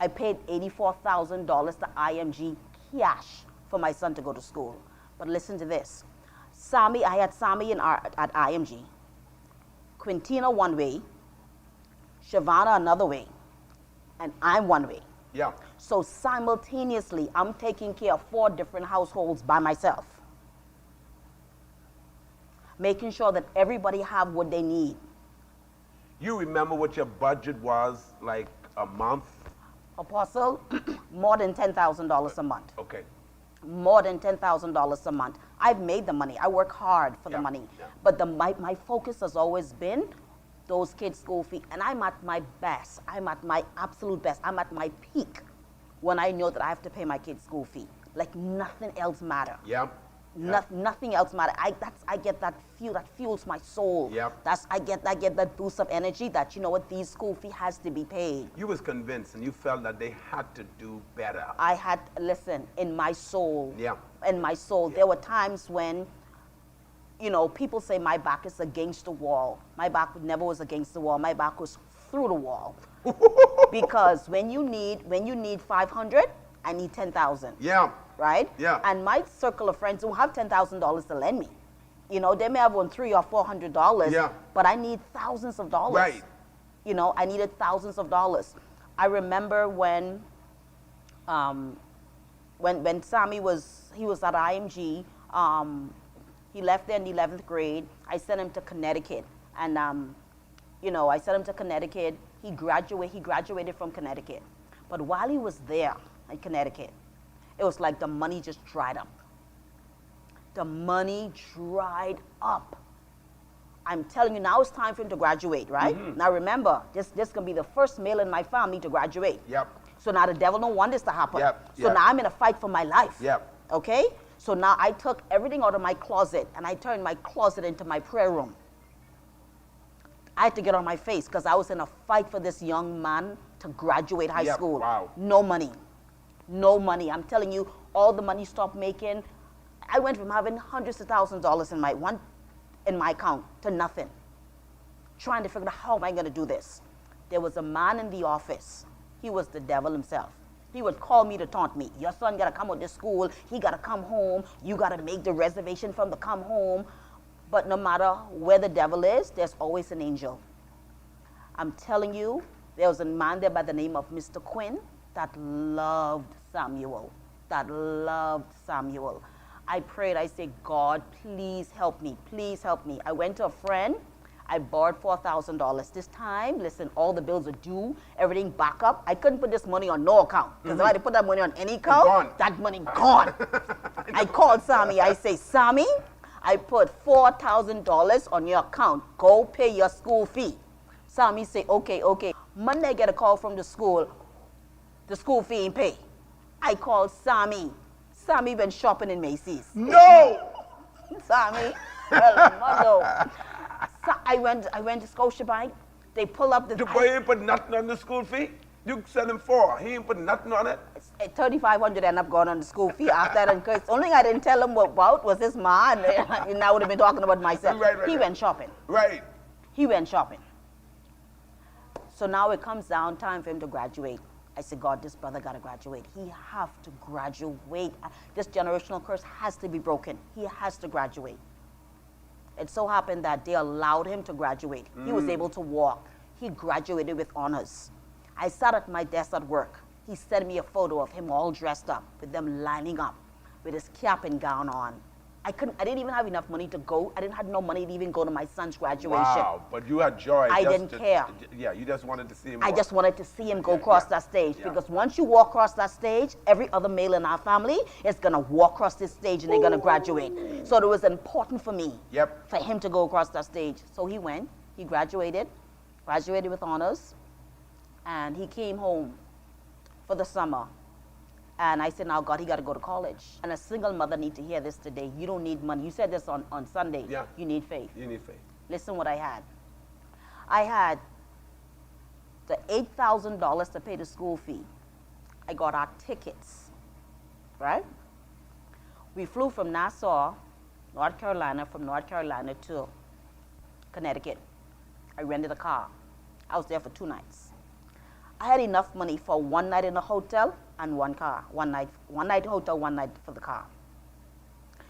I paid $84,000 to IMG cash for my son to go to school. But listen to this. I had Sammy at IMG. Quintina one way, Shavana another way, and I'm one way. Yeah. So simultaneously, I'm taking care of 4 different households by myself. Making sure that everybody have what they need. You remember what your budget was like a month? Apostle, more than $10,000 a month. Okay. More than $10,000 a month. I've made the money. I work hard for the Yeah, money. yeah. But my focus has always been those kids' school fee. And I'm at my best. I'm at my absolute best. I'm at my peak when I know that I have to pay my kids' school fee. Like nothing else matter. Yeah. Nothing else matter. I get that fuels my soul. Yep. I get that boost of energy that, you know what, these school fee has to be paid. You was convinced and you felt that they had to do better. I had, listen, in my soul. Yeah. In my soul. Yeah. There were times when, you know, people say my back is against the wall. My back never was against the wall. My back was through the wall. Because when you need 500, I need 10,000. Yeah. Right? Yeah. And my circle of friends who have $10,000 to lend me, you know, they may have won $300 or $400, Yeah. but I need thousands of dollars. Right. You know, I needed thousands of dollars. I remember when Sammy was at IMG, he left there in the 11th grade. I sent him to Connecticut, and you know, I sent him to Connecticut. He graduated from Connecticut, but while he was there in Connecticut, it was like the money just dried up. The money dried up. I'm telling you, now it's time for him to graduate, right? Mm-hmm. Now remember, this can be the first male in my family to graduate. Yep. So now the devil don't want this to happen. Yep, So yep. now I'm in a fight for my life. Yep. Okay? So now I took everything out of my closet and I turned my closet into my prayer room. I had to get on my face because I was in a fight for this young man to graduate high Yep, school. wow. No money. No money. I'm telling you, all the money stopped making. I went from having hundreds of thousands of dollars in my account to nothing. Trying to figure out how am I going to do this. There was a man in the office. He was the devil himself. He would call me to taunt me. Your son got to come out to school. He got to come home. You got to make the reservation for him to come home. But no matter where the devil is, there's always an angel. I'm telling you, there was a man there by the name of Mr. Quinn that loved Samuel. That loved Samuel. I prayed, I said, God, please help me. Please help me. I went to a friend. I borrowed $4,000. This time, listen, all the bills are due, everything back up. I couldn't put this money on no account. Because if I had to put that money on any account, that money gone. I called Sammy. I say, Sammy, I put $4,000 on your account. Go pay your school fee. Sammy say, okay. Monday, I get a call from the school. The school fee ain't pay. I called Sammy. Sammy went shopping in Macy's. No! Sammy, well, no. So I went to Scotiabank. They pull up the... The boy ain't put nothing on the school fee? You sent him $4. He ain't put nothing on it? $3,500 ended up going on the school fee after that. And the only thing I didn't tell him about was this man. And I would have been talking about myself. He went shopping. Right. He went shopping. So now it comes down time for him to graduate. I said, God, this brother got to graduate. He have to graduate. This generational curse has to be broken. He has to graduate. It so happened that they allowed him to graduate. He was able to walk. He graduated with honors. I sat at my desk at work. He sent me a photo of him all dressed up, with them lining up, with his cap and gown on. I didn't even have enough money to go. I didn't have no money to even go to my son's graduation. Wow, but you had joy. I didn't care. Yeah, you just wanted to see him. I just wanted to see him go across that stage. Because once you walk across that stage, every other male in our family is going to walk across this stage and they're going to graduate. So it was important for me for him to go across that stage. So he went, he graduated with honors, and he came home for the summer. And I said, now, God, he got to go to college. And a single mother need to hear this today. You don't need money. You said this on Sunday. Yeah. You need faith. You need faith. Listen what I had. I had the $8,000 to pay the school fee. I got our tickets, right? We flew from Nassau, North Carolina, to Connecticut. I rented a car. I was there for 2 nights. I had enough money for 1 night in a hotel and one car. One night hotel, 1 night for the car.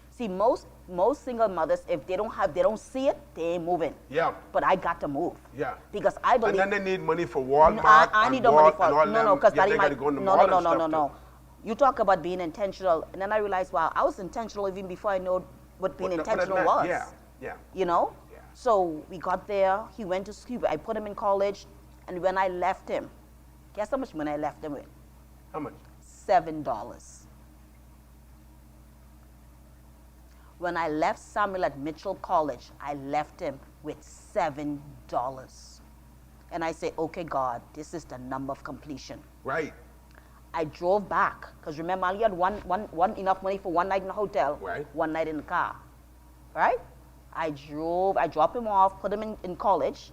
See, most single mothers, if they don't see it, they ain't moving. Yeah. But I got to move. Yeah. Because I believe. And then they need money for Walmart. I need the money for no, because they got to go in the mall and stuff no. You talk about being intentional, and then I realized, wow, I was intentional even before I know what being intentional was. Yeah. You know. Yeah. So we got there. He went to school. I put him in college, and when I left him, guess how much money I left him with? How much? $7. When I left Samuel at Mitchell College, I left him with $7. And I say, okay, God, this is the number of completion. Right. I drove back, because remember, I only had one enough money for 1 night in the hotel, Right. 1 night in the car, right? I dropped him off, put him in college.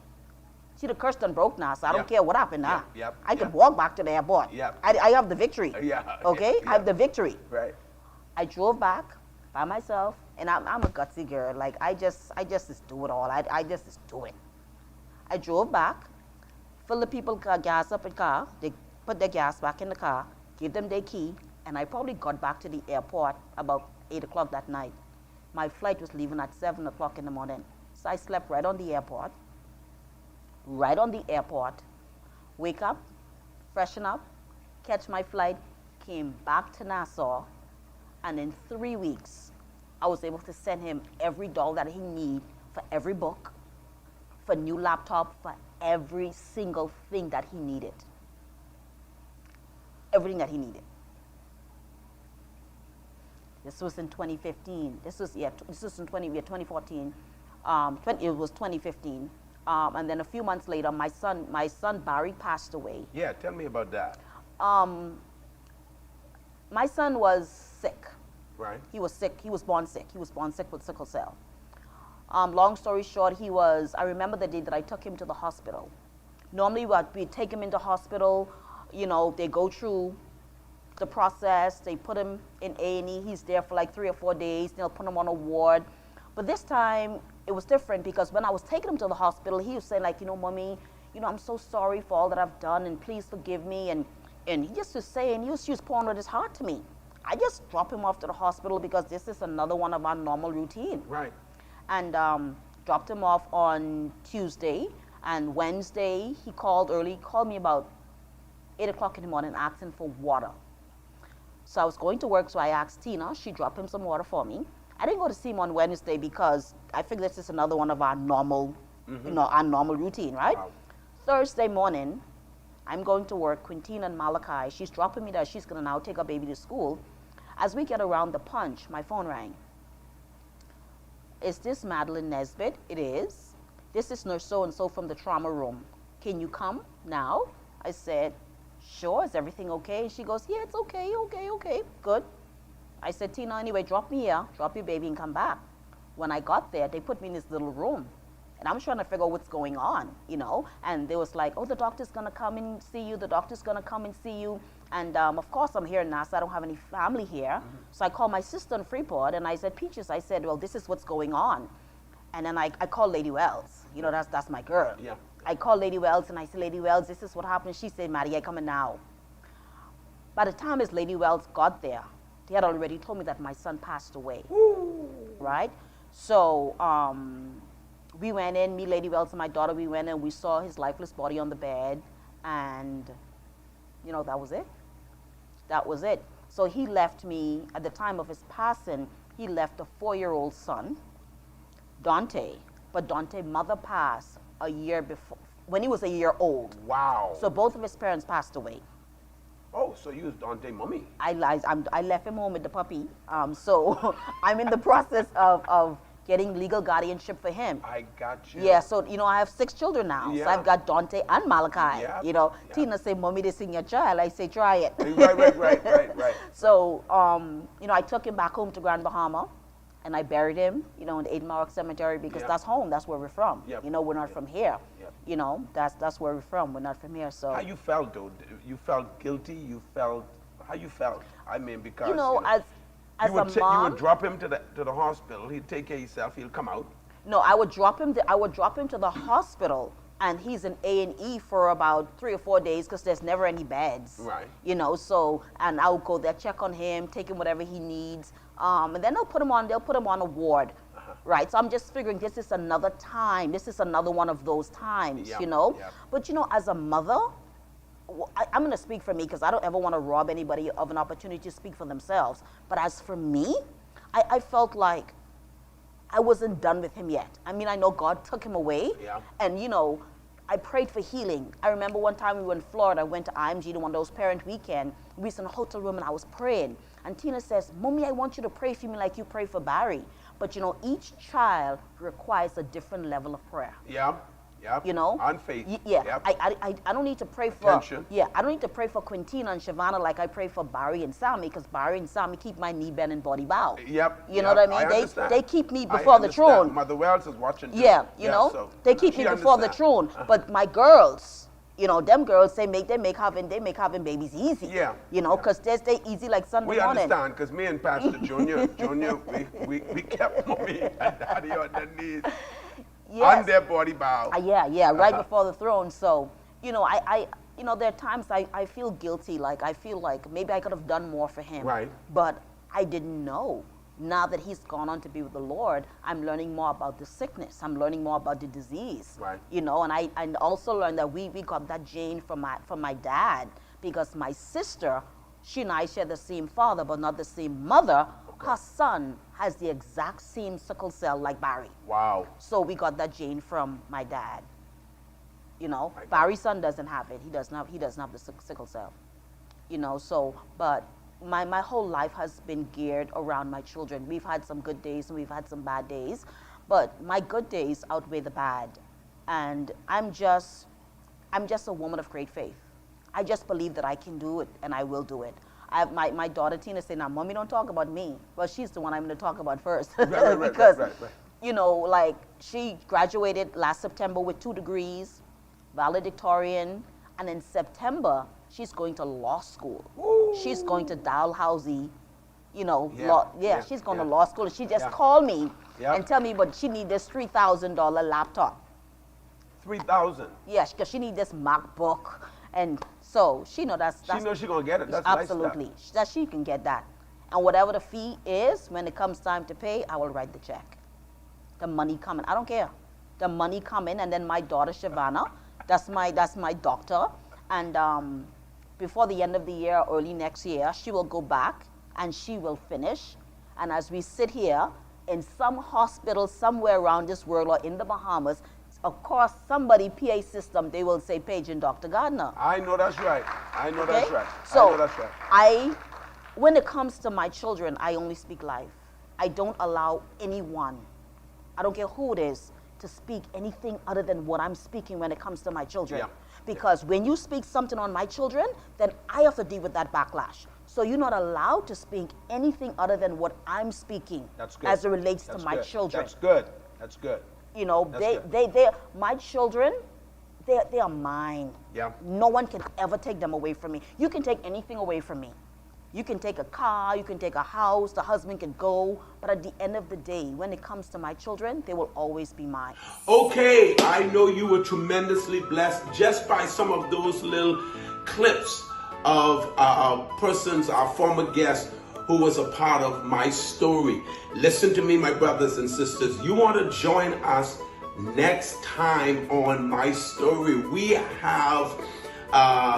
See, the curse done broke now, so I don't care what happened now. I can walk back to the airport. I have the victory. Okay? I have the victory. Right. I drove back by myself, and I'm a gutsy girl. Like, I just do it all. I just do it. I drove back, filled the people gas up in the car. They put their gas back in the car, gave them their key, and I probably got back to the airport about 8 o'clock that night. My flight was leaving at 7 o'clock in the morning. So I slept right on the airport. Wake up, freshen up, catch my flight, came back to Nassau, and in 3 weeks, I was able to send him every dollar that he needed for every book, for new laptop, for every single thing that he needed. Everything that he needed. This was in 2015. This was in 2014. It was 2015. And then a few months later, my son Barry passed away. Yeah, tell me about that. My son was sick. Right. He was sick. He was born sick. He was born sick with sickle cell. Long story short, I remember the day that I took him to the hospital. Normally, we take him into hospital, you know, they go through the process. They put him in A&E. He's there for like 3 or 4 days. They'll put him on a ward. But this time, it was different because when I was taking him to the hospital, he was saying like, Mommy, I'm so sorry for all that I've done, and please forgive me. And he just was saying, he was pouring out his heart to me. I just dropped him off to the hospital because this is another one of our normal routine. Right. And dropped him off on Tuesday. And Wednesday, he called early. He called me about 8 o'clock in the morning asking for water. So I was going to work, so I asked Tina. She dropped him some water for me. I didn't go to see him on Wednesday because I figured this is another one of our normal, our normal routine, right? Wow. Thursday morning, I'm going to work. Quintina and Malachi, she's dropping me there. She's going to now take her baby to school. As we get around the punch, my phone rang. Is this Madeline Nesbitt? It is. This is nurse so-and-so from the trauma room. Can you come now? I said, sure. Is everything okay? And she goes, yeah, it's okay, good. I said, Tina, anyway, drop me here, drop your baby and come back. When I got there, they put me in this little room. And I'm trying to figure out what's going on, And they was like, oh, the doctor's going to come and see you. The doctor's going to come and see you. And, of course, I'm here in Nassau. I don't have any family here. So I called my sister in Freeport, and I said, Peaches, I said, well, this is what's going on. And then I called Lady Wells. That's my girl. Yeah. I called Lady Wells, and I said, Lady Wells, this is what happened. She said, Maddie, I coming now. By the time as Lady Wells got there, they had already told me that my son passed away. Ooh. Right? So we went in, me, Lady Wells, and my daughter, we went in, we saw his lifeless body on the bed, and, that was it. That was it. So he left me, at the time of his passing, he left a 4-year-old son, Dante, but Dante's mother passed a year before, when he was a year old. Wow. So both of his parents passed away. Oh, so you was Dante mommy. I left him home with the puppy. So I'm in the process of getting legal guardianship for him. I got you. Yeah, so, I have 6 children now. Yeah. So I've got Dante and Malachi. Yeah. Yeah. Yeah. Tina say, Mommy, this is your child. I say, try it. Right. So, I took him back home to Grand Bahama, and I buried him, in the 8 Mile Cemetery because that's home. That's where we're from. Yep. We're not from here. Yep. That's where we're from. We're not from here. So How you felt, though? You felt guilty? How you felt? I mean, because, as a mom, you would drop him to the hospital. He'd take care of himself. He'll come out. No, I would drop him to the hospital, and he's in A&E for about 3 or 4 days because there's never any beds. Right. So, and I would go there, check on him, take him whatever he needs, and then they'll put him on a ward. Right, so I'm just figuring this is another time. This is another one of those times, Yep. Yep. But, as a mother, I'm going to speak for me because I don't ever want to rob anybody of an opportunity to speak for themselves. But as for me, I felt like I wasn't done with him yet. I mean, I know God took him away. Yeah. And, I prayed for healing. I remember one time we were in Florida. I went to IMG to one of those parent weekend. We was in a hotel room and I was praying. And Tina says, Mommy, I want you to pray for me like you pray for Barry. But, each child requires a different level of prayer. Yeah. On faith. Yeah. Yep. I don't need to pray for. Attention. Yeah. I don't need to pray for Quintina and Shavana like I pray for Barry and Sammy because Barry and Sammy keep my knee bend and body bow. Yep. You know what I mean? Understand. They keep me before the throne. Mother Wells is watching too. Yeah. So they keep me she before the understand. throne. But my girls, them girls, they make having babies easy. Yeah. Because they easy like Sunday We morning. understand because me and Pastor Junior, we kept mommy and daddy on their knees. Yes. On their body bow. Right before the throne. So, there are times I feel guilty. Like, I feel like maybe I could have done more for him. Right. But I didn't know. Now that he's gone on to be with the Lord, I'm learning more about the sickness. I'm learning more about the disease. Right. And I also learned that we got that gene from my dad because my sister, she and I share the same father, but not the same mother. Her son has the exact same sickle cell like Barry. Wow. So we got that gene from my dad. Barry's son doesn't have it. He doesn't have the sickle cell. So, but my whole life has been geared around my children. We've had some good days and we've had some bad days, but my good days outweigh the bad. And I'm just a woman of great faith. I just believe that I can do it and I will do it. I have my daughter Tina say, now, Mommy, don't talk about me. Well, she's the one I'm going to talk about first. Because, like she graduated last September with 2 degrees, valedictorian, and in September, she's going to law school. Ooh. She's going to Dalhousie, Yeah. she's going to law school. She just called me Yeah. and tell me, but she need this $3,000 laptop. 3,000. Yes, because she need this MacBook. And so she know that's She knows she's gonna get it. That's nice stuff. absolutely that she can get that. And whatever the fee is, when it comes time to pay, I will write the check. The money coming. I don't care. The money coming, and then my daughter Shavana, that's my doctor. And before the end of the year, early next year, she will go back and she will finish. And as we sit here in some hospital somewhere around this world or in the Bahamas, of course, somebody PA system, they will say paging Dr. Gardner. I know that's right. I know that's right. So I know that's right. when it comes to my children, I only speak life. I don't allow anyone, I don't care who it is, to speak anything other than what I'm speaking when it comes to my children. Yeah. Because when you speak something on my children, then I have to deal with that backlash. So you're not allowed to speak anything other than what I'm speaking. That's good. As it relates That's to my good. children. That's good. That's good. My children, they are mine. Yeah. No one can ever take them away from me. You can take anything away from me. You can take a car, you can take a house, the husband can go, but at the end of the day, when it comes to my children, they will always be mine. Okay, I know you were tremendously blessed just by some of those little clips of persons, our former guests, who was a part of my story. Listen to me, my brothers and sisters. You want to join us next time on My Story. We have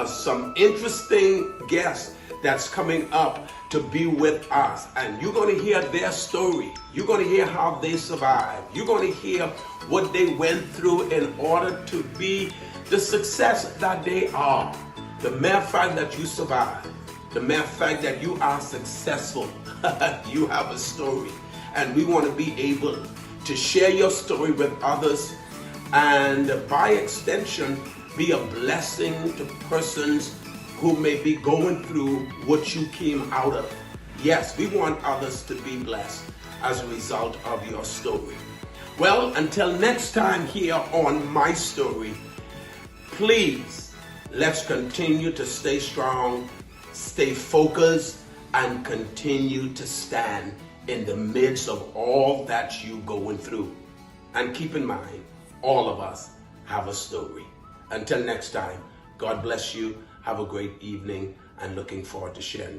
some interesting guests that's coming up to be with us. And you're going to hear their story. You're going to hear how they survived. You're going to hear what they went through in order to be the success that they are. The mere fact that you survived, the mere fact that you are successful, you have a story. And we want to be able to share your story with others and by extension be a blessing to persons who may be going through what you came out of. Yes, we want others to be blessed as a result of your story. Well, until next time here on My Story, please, let's continue to stay strong, stay focused, and continue to stand in the midst of all that you're going through. And keep in mind, all of us have a story. Until next time, God bless you. Have a great evening and looking forward to sharing with you.